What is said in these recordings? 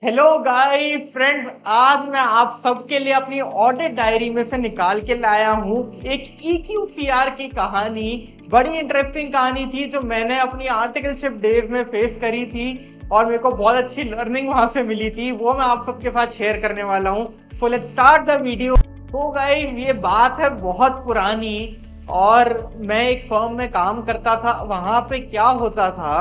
Hello guys friends, आज मैं आप सबके लिए अपनी ऑडिट डायरी में से निकाल के लाया हूँ एक EQCR की कहानी। बड़ी इंटरेस्टिंग कहानी थी जो मैंने अपनी आर्टिकलशिप डेज में फेस करी थी और मेरे को बहुत अच्छी लर्निंग वहां से मिली थी। वो मैं आप सबके साथ शेयर करने वाला हूँ। So let's start the video. तो गाइस ये बात है बहुत पुरानी और मैं एक फर्म में काम करता था। वहां पे क्या होता था,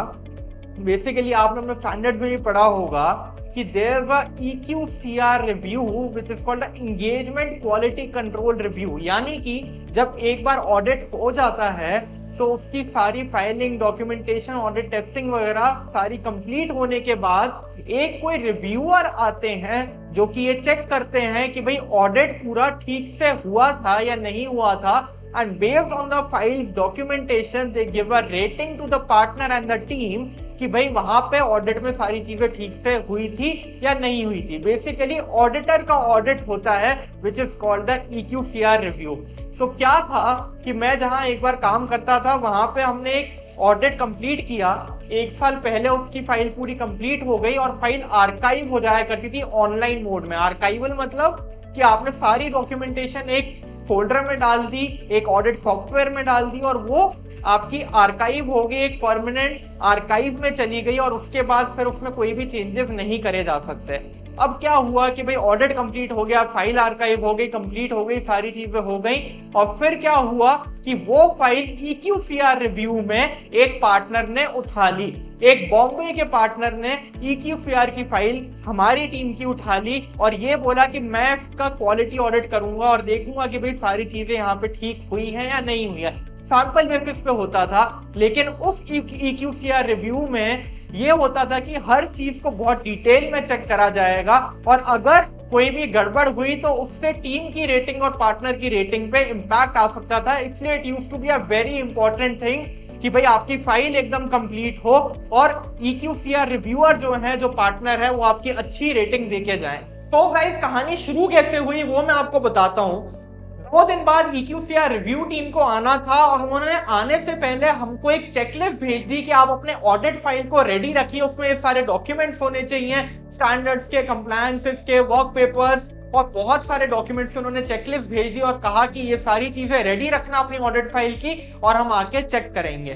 बेसिकली आपने अपने स्टैंडर्ड में भी पढ़ा होगा कि there was a EQCR review which is called engagement quality control review। यानी कि जब एक बार ऑडिट हो जाता है तो उसकी सारी फाइलिंग, डॉक्यूमेंटेशन, ऑडिट टेस्टिंग वगैरह सारी कंप्लीट होने के बाद एक कोई रिव्यूअर आते हैं जो कि ये चेक करते हैं कि भाई ऑडिट पूरा ठीक से हुआ था या नहीं हुआ था। And based on the files documentation they give a rating to the partner and the team कि भाई वहां पे ऑडिट में सारी चीजें ठीक से हुई थी या नहीं हुई थी। बेसिकली ऑडिटर का ऑडिट होता है which is called the EQCR review. तो क्या था कि मैं जहां एक बार काम करता था वहां पे हमने एक ऑडिट कंप्लीट किया। एक साल पहले उसकी फाइल पूरी कंप्लीट हो गई और फाइल आर्काइव हो जाया करती थी ऑनलाइन मोड में। आर्काइवल मतलब कि आपने सारी डॉक्यूमेंटेशन एक फोल्डर में डाल दी, एक ऑडिट सॉफ्टवेयर में डाल दी और वो आपकी आर्काइव हो गई, एक परमानेंट आर्काइव में चली गई और उसके बाद फिर उसमें कोई भी चेंजेस नहीं करे जा सकते। अब क्या हुआ कि भाई ऑडिट कंप्लीट हो गया, फाइल आर्काइव हो गई, कंप्लीट हो गई, सारी चीजें हो गई और फिर क्या हुआ कि वो फाइल EQCR रिव्यू में एक पार्टनर ने उठा ली। एक बॉम्बे के पार्टनर ने EQCR की फाइल हमारी टीम की उठा ली और ये बोला कि मैं इसका क्वालिटी ऑडिट करूंगा और देखूंगा कि भाई सारी चीजें यहाँ पे ठीक हुई हैं या नहीं हुई है। सैंपल बेसिस पे होता था, लेकिन उस EQCR रिव्यू में ये होता था कि हर चीज को बहुत डिटेल में चेक करा जाएगा और अगर कोई भी गड़बड़ हुई तो उससे टीम की रेटिंग और पार्टनर की रेटिंग पे इम्पैक्ट आ सकता था। इसलिए it used to be a very important thing कि भाई आपकी फाइल एकदम कंप्लीट हो और EQCR रिव्यूअर जो है, जो पार्टनर है, वो आपकी अच्छी रेटिंग देके जाए। तो गाइस कहानी शुरू कैसे हुई वो मैं आपको बताता हूँ। 2 दिन बाद EQCR रिव्यू टीम को आना था और उन्होंने आने से पहले हमको एक चेकलिस्ट भेज दी कि आप अपने ऑडिट फाइल को रेडी रखिए। उसमें ये सारे डॉक्यूमेंट्स होने चाहिए, स्टैंडर्ड्स के, कंप्लायंसेस के, वर्क पेपर्स और बहुत सारे डॉक्यूमेंट्स की उन्होंने चेकलिस्ट भेज दी और कहा कि ये सारी चीजें रेडी रखना अपनी ऑडिट फाइल की और हम आके चेक करेंगे।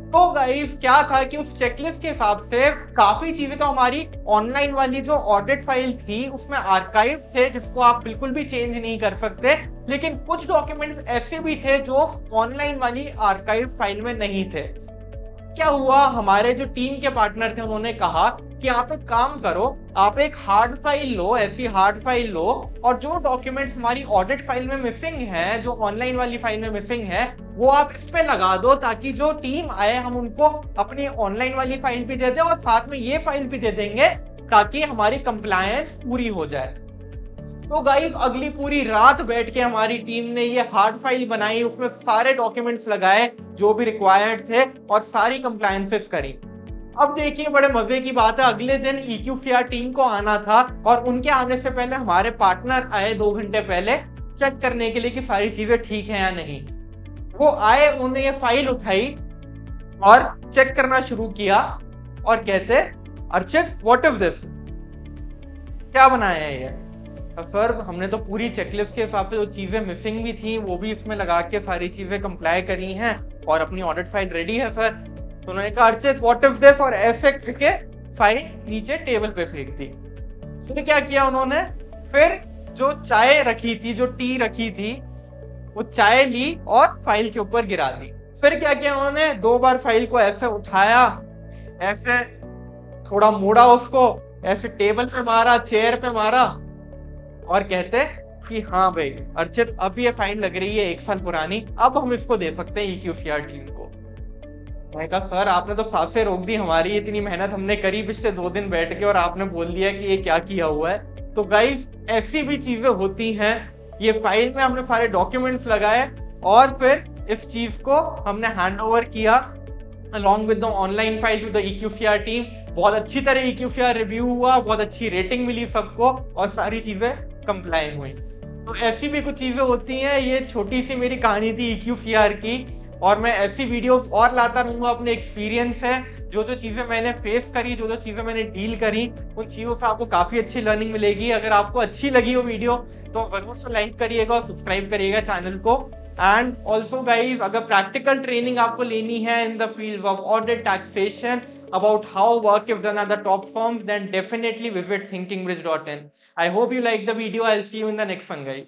तो गाइस क्या था कि उस चेकलिस्ट के हिसाब से काफी चीजें तो हमारी ऑनलाइन वाली जो ऑडिट फाइल थी उसमें आर्काइव थे जिसको आप बिल्कुल भी चेंज नहीं कर सकते, लेकिन कुछ डॉक्यूमेंट्स ऐसे भी थे जो ऑनलाइन वाली आर्काइव फाइल में नहीं थे। क्या हुआ, हमारे जो टीम के पार्टनर थे उन्होंने कहा कि आप एक काम करो, आप एक हार्ड फाइल लो, ऐसी हार्ड फाइल लो और जो डॉक्यूमेंट्स हमारी ऑडिट फाइल में मिसिंग है, जो ऑनलाइन वाली फाइल में मिसिंग है, वो आप इस पे लगा दो ताकि जो टीम आए हम उनको अपनी ऑनलाइन वाली फाइल भी दे दें और साथ में ये फाइल भी दे देंगे ताकि हमारी कंप्लायंस पूरी हो जाए। तो गाइस अगली पूरी रात बैठ के हमारी टीम ने ये हार्ड फाइल बनाई, उसमें सारे डॉक्यूमेंट्स लगाए जो भी रिक्वायर्ड थे और सारी कंप्लायंसेस करी। अब देखिए बड़े मजे की बात है, अगले दिन EQCR टीम को आना था और उनके आने से पहले हमारे पार्टनर आए 2 घंटे पहले चेक करने के लिए कि सारी चीजें ठीक है या नहीं। वो आए, उन्होंने ये फाइल उठाई और चेक करना शुरू किया और कहते, अर्चित व्हाट इज दिस, क्या बनाया है ये? सर हमने तो पूरी चेकलिस्ट के हिसाब से जो चीजें मिसिंग भी थी वो भी इसमें लगा के सारी चीजें कंप्लाई करी हैं और अपनी ऑडिट फाइल रेडी है सर। तो उन्होंने कहा अर्चित व्हाट इज दिस और ऐसे करके फाइल नीचे टेबल पे फेंक दी। फिर क्या किया उन्होंने, फिर जो चाय रखी थी, जो टी रखी थी, वो चाय ली और फाइल के ऊपर गिरा दी। फिर क्या किया उन्होंने, 2 बार फाइल को ऐसे उठाया, ऐसे थोड़ा मोड़ा, उसको ऐसे टेबल पे मारा, चेयर पे मारा और कहते कि हाँ भाई अर्चित अब ये फाइल लग रही है 1 साल पुरानी, अब हम इसको दे सकते हैं EQCR टीम को। मैं कहा सर आपने तो सांसें रोक दी हमारी, इतनी मेहनत हमने करी पिछले 2 दिन बैठ के और आपने बोल दिया कि ये क्या किया हुआ है। तो गाइस ऐसी भी चीजें होती हैं। ये फाइल में हमने सारे डॉक्यूमेंट्स लगाए और फिर इस चीज को हमने हैंड ओवर किया along with the online file to the EQCR team. बहुत अच्छी तरह EQCR रिव्यू हुआ, बहुत अच्छी रेटिंग मिली सबको और सारी चीजें कंप्लाई हुई। तो ऐसी भी कुछ चीजें होती हैं। ये छोटी सी मेरी कहानी थी EQCR की और मैं ऐसी वीडियोस और लाता रहूंगा अपने एक्सपीरियंस है, जो जो चीजें मैंने फेस करी, जो जो चीजें मैंने डील करी, उन चीजों से आपको काफी अच्छी लर्निंग मिलेगी। अगर आपको अच्छी लगी वो वीडियो तो जरूर से लाइक करिएगा और सब्सक्राइब करिएगा चैनल को। एंड ऑल्सो गाइज, अगर प्रैक्टिकल ट्रेनिंग आपको लेनी है in the field of audit, taxation, about how work is done at the top firms, then definitely visit thinkingbridge.in. I hope you like the video. I'll see you in the next one, guys.